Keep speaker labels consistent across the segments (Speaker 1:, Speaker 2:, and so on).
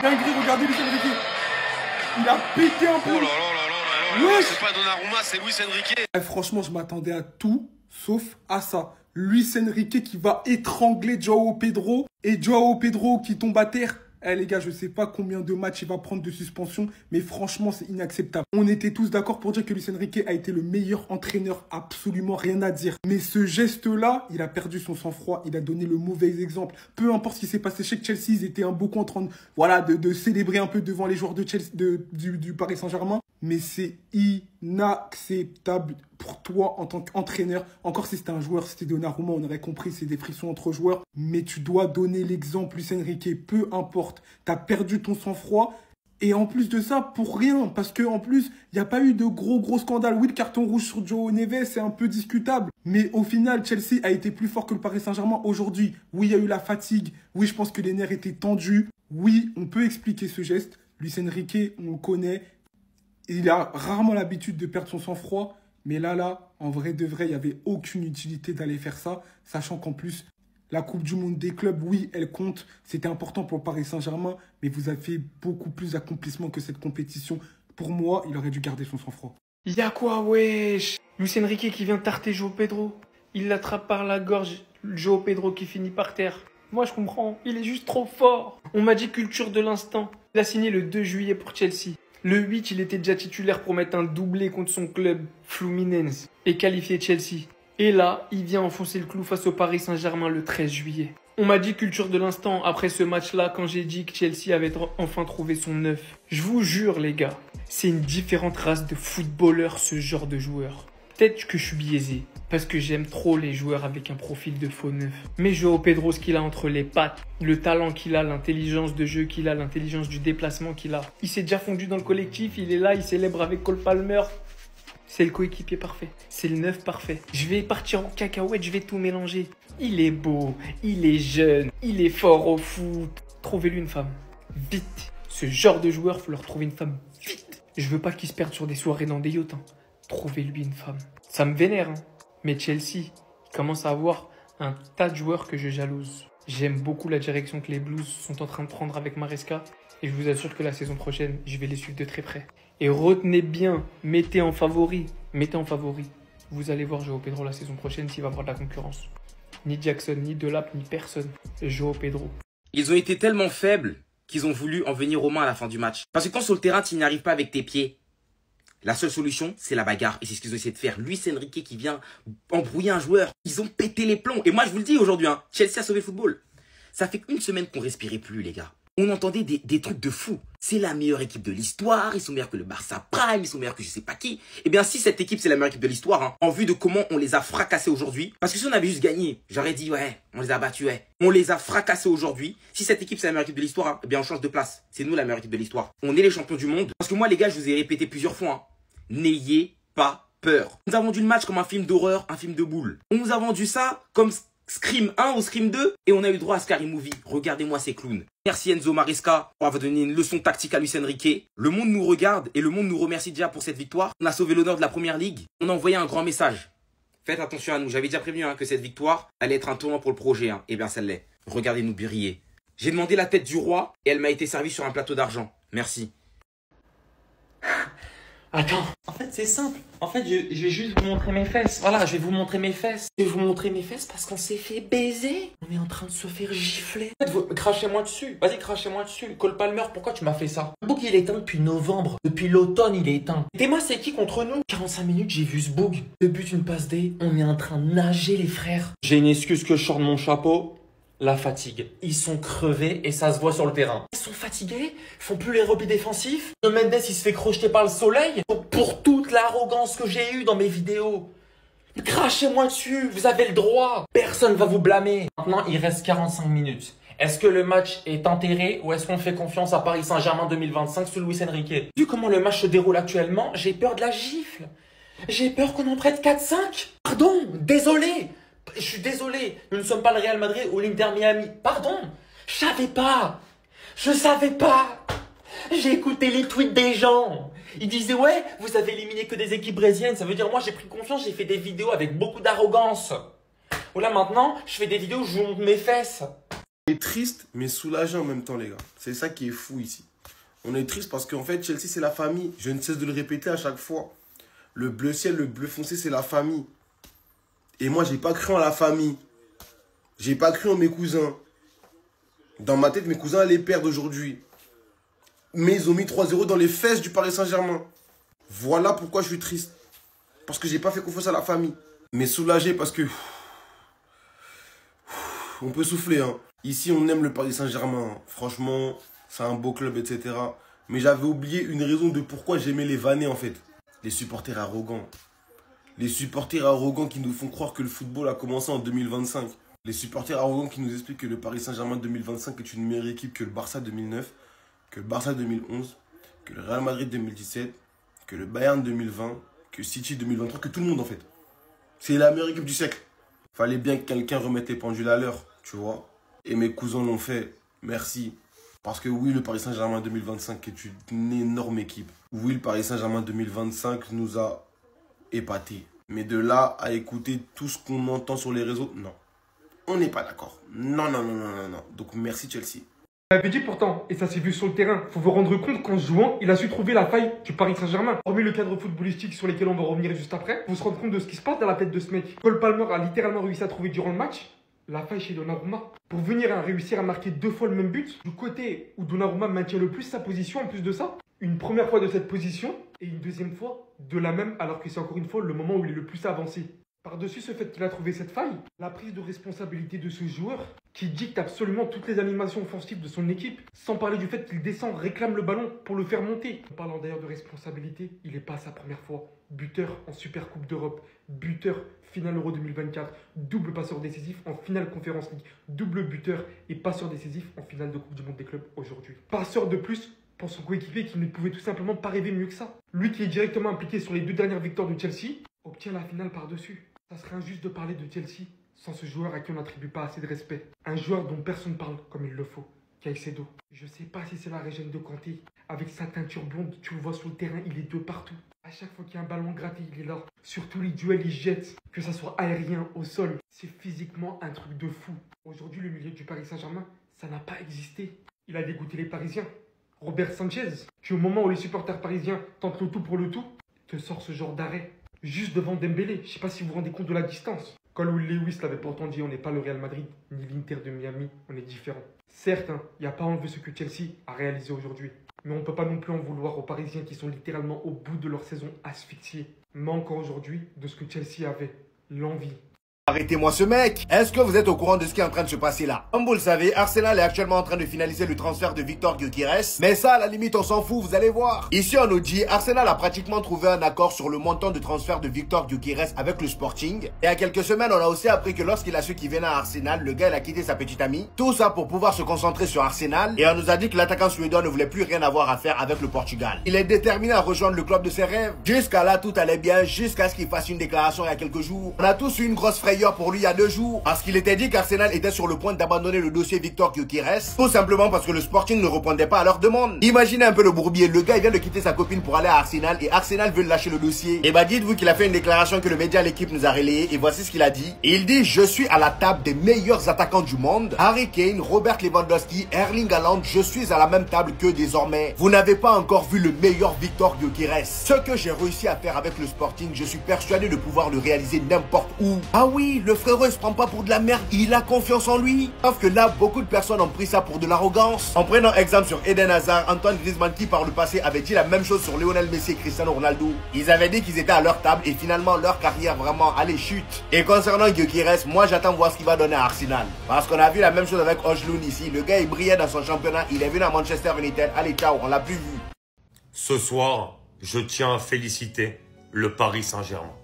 Speaker 1: dinguerie, regardez Luis Enrique. Il a pété un peu.
Speaker 2: Oh là là là là là là, c'est pas Donnarumma, c'est Luis Enrique.
Speaker 1: Franchement, je m'attendais à tout, sauf à ça. Luis Enrique qui va étrangler João Pedro. Et João Pedro qui tombe à terre. Eh les gars, je sais pas combien de matchs il va prendre de suspension, mais franchement, c'est inacceptable. On était tous d'accord pour dire que Luis Enrique a été le meilleur entraîneur, absolument rien à dire. Mais ce geste-là, il a perdu son sang-froid, il a donné le mauvais exemple. Peu importe ce qui s'est passé chez Chelsea, ils étaient beaucoup en train de, voilà, de célébrer un peu devant les joueurs de Chelsea, du Paris Saint-Germain. Mais c'est inacceptable pour toi en tant qu'entraîneur. Encore si c'était un joueur, si c'était Donnarumma, on aurait compris, c'est des frissons entre joueurs. Mais tu dois donner l'exemple, Luis Enrique, peu importe. Tu as perdu ton sang-froid. Et en plus de ça, pour rien. Parce qu'en plus, il n'y a pas eu de gros scandales. Oui, le carton rouge sur João Neves, c'est un peu discutable. Mais au final, Chelsea a été plus fort que le Paris Saint-Germain aujourd'hui. Oui, il y a eu la fatigue. Oui, je pense que les nerfs étaient tendus. Oui, on peut expliquer ce geste. Luis Enrique, on le connaît. Il a rarement l'habitude de perdre son sang-froid. Mais là, en vrai de vrai, il n'y avait aucune utilité d'aller faire ça. Sachant qu'en plus, la Coupe du Monde des clubs, oui, elle compte. C'était important pour le Paris Saint-Germain. Mais vous avez fait beaucoup plus d'accomplissements que cette compétition. Pour moi, il aurait dû garder son sang-froid.
Speaker 3: Y'a quoi, wesh? Luis Enrique qui vient tarter João Pedro. Il l'attrape par la gorge. João Pedro qui finit par terre. Moi, je comprends. Il est juste trop fort. On m'a dit culture de l'instant. Il a signé le 2 juillet pour Chelsea. Le 8, il était déjà titulaire pour mettre un doublé contre son club, Fluminense, et qualifier Chelsea. Et là, il vient enfoncer le clou face au Paris Saint-Germain le 13 juillet. On m'a dit culture de l'instant après ce match-là quand j'ai dit que Chelsea avait enfin trouvé son neuf. Je vous jure les gars, c'est une différente race de footballeurs ce genre de joueurs. Peut-être que je suis biaisé, parce que j'aime trop les joueurs avec un profil de faux neuf. Mais João Pedro, ce qu'il a entre les pattes, le talent qu'il a, l'intelligence de jeu qu'il a, l'intelligence du déplacement qu'il a. Il s'est déjà fondu dans le collectif, il est là, il célèbre avec Cole Palmer. C'est le coéquipier parfait, c'est le neuf parfait. Je vais partir en cacahuète, je vais tout mélanger. Il est beau, il est jeune, il est fort au foot. Trouvez-lui une femme, vite. Ce genre de joueur, faut leur trouver une femme, vite. Je veux pas qu'il se perde sur des soirées dans des yachts. Trouvez-lui une femme. Ça me vénère, hein. Mais Chelsea, il commence à avoir un tas de joueurs que je jalouse. J'aime beaucoup la direction que les Blues sont en train de prendre avec Maresca. Et je vous assure que la saison prochaine, je vais les suivre de très près. Et retenez bien, mettez en favori. Mettez en favori. Vous allez voir João Pedro la saison prochaine s'il va avoir de la concurrence. Ni Jackson, ni Delap, ni personne. João Pedro.
Speaker 4: Ils ont été tellement faibles qu'ils ont voulu en venir aux mains à la fin du match. Parce que quand sur le terrain, tu n'y arrives pas avec tes pieds, la seule solution, c'est la bagarre. Et c'est ce qu'ils ont essayé de faire. Luis Enrique qui vient embrouiller un joueur. Ils ont pété les plombs. Et moi, je vous le dis aujourd'hui, hein, Chelsea a sauvé le football. Ça fait une semaine qu'on respirait plus, les gars. On entendait des trucs de fou. C'est la meilleure équipe de l'histoire. Ils sont meilleurs que le Barça Prime. Ils sont meilleurs que je sais pas qui. Eh bien, si cette équipe, c'est la meilleure équipe de l'histoire, hein, en vue de comment on les a fracassés aujourd'hui. Parce que si on avait juste gagné, j'aurais dit, ouais, on les a battus, ouais. On les a fracassés aujourd'hui. Si cette équipe, c'est la meilleure équipe de l'histoire, hein, eh bien, on change de place. C'est nous la meilleure équipe de l'histoire. On est les champions du monde. Parce que moi, les gars, je vous ai répété plusieurs fois, hein, n'ayez pas peur. On nous a vendu le match comme un film d'horreur, un film de boule. On nous a vendu ça comme Scream 1 ou Scream 2 et on a eu droit à Scary Movie. Regardez-moi ces clowns. Merci Enzo Maresca. On va donner une leçon tactique à Luis Enrique. Le monde nous regarde et le monde nous remercie déjà pour cette victoire. On a sauvé l'honneur de la première ligue. On a envoyé un grand message. Faites attention à nous. J'avais déjà prévenu que cette victoire allait être un tournant pour le projet. Eh bien, ça l'est. Regardez-nous briller. J'ai demandé la tête du roi et elle m'a été servie sur un plateau d'argent. Merci.
Speaker 3: Attends. En fait, c'est simple. En fait, je vais juste vous montrer mes fesses. Voilà, je vais vous montrer mes fesses. Je vais vous montrer mes fesses parce qu'on s'est fait baiser. On est en train de se faire gifler. En fait, crachez-moi dessus. Vas-y, crachez-moi dessus. Cole Palmer, pourquoi tu m'as fait ça? Le book, il est éteint depuis novembre. Depuis l'automne, il est éteint. Et moi, c'est qui contre nous? 45 minutes, j'ai vu ce bug. Deux buts, une passe D. On est en train de nager, les frères. J'ai une excuse que je sors de mon chapeau. La fatigue. Ils sont crevés et ça se voit sur le terrain. Ils sont fatigués, ils font plus les replis défensifs. Mendes, il se fait crocheter par le soleil. Pour toute l'arrogance que j'ai eue dans mes vidéos. Crachez-moi dessus, vous avez le droit. Personne va vous blâmer. Maintenant, il reste 45 minutes. Est-ce que le match est enterré ou est-ce qu'on fait confiance à Paris Saint-Germain 2025 sous Luis Enrique? Vu comment le match se déroule actuellement, j'ai peur de la gifle. J'ai peur qu'on en prête 4-5. Pardon, désolé. Je suis désolé, nous ne sommes pas le Real Madrid ou l'Inter Miami. Pardon, je savais pas. J'ai écouté les tweets des gens. Ils disaient, ouais, vous avez éliminé que des équipes brésiliennes. Ça veut dire, moi, j'ai pris confiance, j'ai fait des vidéos avec beaucoup d'arrogance. Voilà, maintenant, je fais des vidéos où je vous montre mes fesses.
Speaker 5: On est triste, mais soulagé en même temps, les gars. C'est ça qui est fou ici. On est triste parce qu'en fait, Chelsea, c'est la famille. Je ne cesse de le répéter à chaque fois. Le bleu ciel, le bleu foncé, c'est la famille. Et moi, j'ai pas cru en la famille. J'ai pas cru en mes cousins. Dans ma tête, mes cousins allaient perdre aujourd'hui. Mais ils ont mis 3-0 dans les fesses du Paris Saint-Germain. Voilà pourquoi je suis triste. Parce que j'ai pas fait confiance à la famille. Mais soulagé parce que... On peut souffler, hein. Ici, on aime le Paris Saint-Germain. Franchement, c'est un beau club, etc. Mais j'avais oublié une raison de pourquoi j'aimais les vanner, en fait. Les supporters arrogants. Les supporters arrogants qui nous font croire que le football a commencé en 2025. Les supporters arrogants qui nous expliquent que le Paris Saint-Germain 2025 est une meilleure équipe que le Barça 2009, que le Barça 2011, que le Real Madrid 2017, que le Bayern 2020, que City 2023, que tout le monde, en fait. C'est la meilleure équipe du siècle. Fallait bien que quelqu'un remette les pendules à l'heure, tu vois. Et mes cousins l'ont fait. Merci. Parce que oui, le Paris Saint-Germain 2025 est une énorme équipe. Oui, le Paris Saint-Germain 2025 nous a épatés. Mais de là à écouter tout ce qu'on entend sur les réseaux, non. On n'est pas d'accord. Non. Donc merci Chelsea.
Speaker 3: Il avait dit pourtant, et ça s'est vu sur le terrain, faut vous rendre compte qu'en jouant, il a su trouver la faille du Paris Saint-Germain. Hormis le cadre footballistique sur lequel on va revenir juste après, vous se rendez compte de ce qui se passe dans la tête de ce mec. Cole Palmer a littéralement réussi à trouver durant le match la faille chez Donnarumma. Pour venir à réussir à marquer 2 fois le même but, du côté où Donnarumma maintient le plus sa position en plus de ça, une première fois de cette position et une deuxième fois de la même, alors que c'est encore une fois le moment où il est le plus avancé. Par-dessus ce fait qu'il a trouvé cette faille, la prise de responsabilité de ce joueur qui dicte absolument toutes les animations offensives de son équipe, sans parler du fait qu'il descend, réclame le ballon pour le faire monter. En parlant d'ailleurs de responsabilité, il n'est pas sa première fois. Buteur en Super Coupe d'Europe, buteur finale Euro 2024, double passeur décisif en finale Conférence League, double buteur et passeur décisif en finale de Coupe du Monde des clubs aujourd'hui. Passeur de plus pour son coéquipier qui ne pouvait tout simplement pas rêver mieux que ça. Lui qui est directement impliqué sur les 2 dernières victoires de Chelsea, obtient la finale par-dessus. Ça serait injuste de parler de Chelsea sans ce joueur à qui on n'attribue pas assez de respect. Un joueur dont personne ne parle comme il le faut. Caicedo. Je sais pas si c'est la régène de Kanté. Avec sa teinture blonde, tu le vois sur le terrain, il est de partout. À chaque fois qu'il y a un ballon gratté, il est là. Sur tous les duels, il jette. Que ça soit aérien, au sol. C'est physiquement un truc de fou. Aujourd'hui, le milieu du Paris Saint-Germain, ça n'a pas existé. Il a dégoûté les Parisiens. Robert Sanchez, qui au moment où les supporters parisiens tentent le tout pour le tout, te sort ce genre d'arrêt. Juste devant Dembélé, je sais pas si vous vous rendez compte de la distance. Quand Will Lewis l'avait pourtant dit, on n'est pas le Real Madrid, ni l'Inter de Miami, on est différent. Certes, il n'y a pas enlevé ce que Chelsea a réalisé aujourd'hui. Mais on ne peut pas non plus en vouloir aux Parisiens qui sont littéralement au bout de leur saison asphyxiés. Manquant aujourd'hui de ce que Chelsea avait, l'envie.
Speaker 6: Arrêtez-moi ce mec! Est-ce que vous êtes au courant de ce qui est en train de se passer là? Comme vous le savez, Arsenal est actuellement en train de finaliser le transfert de Victor Gyökeres. Mais ça, à la limite, on s'en fout, vous allez voir. Ici, on nous dit, Arsenal a pratiquement trouvé un accord sur le montant de transfert de Victor Gyökeres avec le Sporting. Et il y a quelques semaines, on a aussi appris que lorsqu'il a su qu'il venait à Arsenal, le gars, il a quitté sa petite amie. Tout ça pour pouvoir se concentrer sur Arsenal. Et on nous a dit que l'attaquant suédois ne voulait plus rien avoir à faire avec le Portugal. Il est déterminé à rejoindre le club de ses rêves. Jusqu'à là, tout allait bien, jusqu'à ce qu'il fasse une déclaration il y a quelques jours. On a tous eu une grosse frayeur pour lui il y a 2 jours. Parce qu'il était dit qu'Arsenal était sur le point d'abandonner le dossier Victor Gyökeres. Tout simplement parce que le Sporting ne répondait pas à leur demande. Imaginez un peu le bourbier. Le gars, il vient de quitter sa copine pour aller à Arsenal et Arsenal veut lâcher le dossier. Et bah dites-vous qu'il a fait une déclaration que le média l'équipe nous a relayée et voici ce qu'il a dit. Il dit: je suis à la table des meilleurs attaquants du monde. Harry Kane, Robert Lewandowski, Erling Haaland, je suis à la même table que désormais. Vous n'avez pas encore vu le meilleur Victor Gyökeres. Ce que j'ai réussi à faire avec le Sporting, je suis persuadé de pouvoir le réaliser n'importe où. Ah oui, le frérot se prend pas pour de la merde, il a confiance en lui. Sauf que là, beaucoup de personnes ont pris ça pour de l'arrogance. En prenant exemple sur Eden Hazard, Antoine Griezmann qui par le passé avait dit la même chose sur Lionel Messi et Cristiano Ronaldo. Ils avaient dit qu'ils étaient à leur table et finalement leur carrière vraiment allait chute. Et concernant Gyökeres, moi j'attends voir ce qu'il va donner à Arsenal. Parce qu'on a vu la même chose avec Højlund ici. Le gars il brillait dans son championnat, il est venu à Manchester United. Allez ciao, on l'a plus vu.
Speaker 7: Ce soir, je tiens à féliciter le Paris Saint-Germain.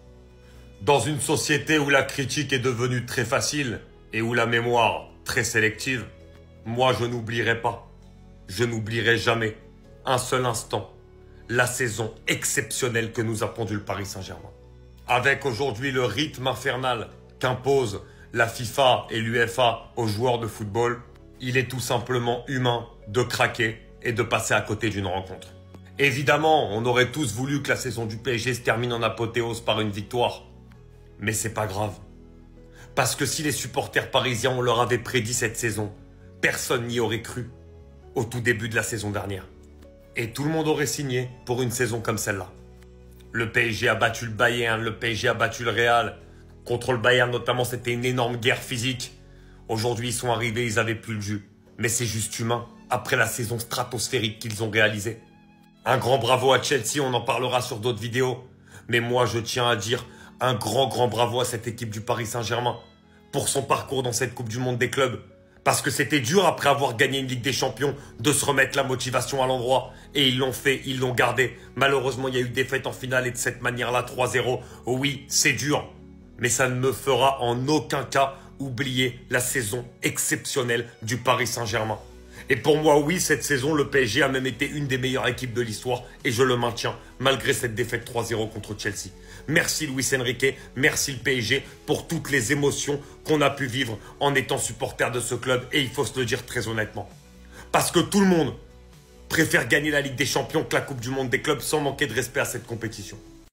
Speaker 7: Dans une société où la critique est devenue très facile et où la mémoire très sélective, moi je n'oublierai pas, je n'oublierai jamais un seul instant la saison exceptionnelle que nous a pondue le Paris Saint-Germain. Avec aujourd'hui le rythme infernal qu'impose la FIFA et l'UEFA aux joueurs de football, il est tout simplement humain de craquer et de passer à côté d'une rencontre. Évidemment, on aurait tous voulu que la saison du PSG se termine en apothéose par une victoire. Mais c'est pas grave. Parce que si les supporters parisiens, on leur avait prédit cette saison Personne n'y aurait cru au tout début de la saison dernière. Et tout le monde aurait signé pour une saison comme celle-là. Le PSG a battu le Bayern, le PSG a battu le Real. Contre le Bayern notamment, c'était une énorme guerre physique. Aujourd'hui, ils sont arrivés, ils avaient plus le jus. Mais c'est juste humain, après la saison stratosphérique qu'ils ont réalisée. Un grand bravo à Chelsea, on en parlera sur d'autres vidéos. Mais moi, je tiens à dire un grand bravo à cette équipe du Paris Saint-Germain pour son parcours dans cette Coupe du Monde des clubs. Parce que c'était dur, après avoir gagné une Ligue des Champions, de se remettre la motivation à l'endroit. Et ils l'ont fait, ils l'ont gardé. Malheureusement, il y a eu défaite en finale et de cette manière-là, 3-0. Oui, c'est dur. Mais ça ne me fera en aucun cas oublier la saison exceptionnelle du Paris Saint-Germain. Et pour moi, oui, cette saison, le PSG a même été une des meilleures équipes de l'histoire. Et je le maintiens, malgré cette défaite 3-0 contre Chelsea. Merci Luis Enrique, merci le PSG pour toutes les émotions qu'on a pu vivre en étant supporter de ce club. Et il faut se le dire très honnêtement. Parce que tout le monde préfère gagner la Ligue des Champions que la Coupe du Monde des clubs sans manquer de respect à cette compétition.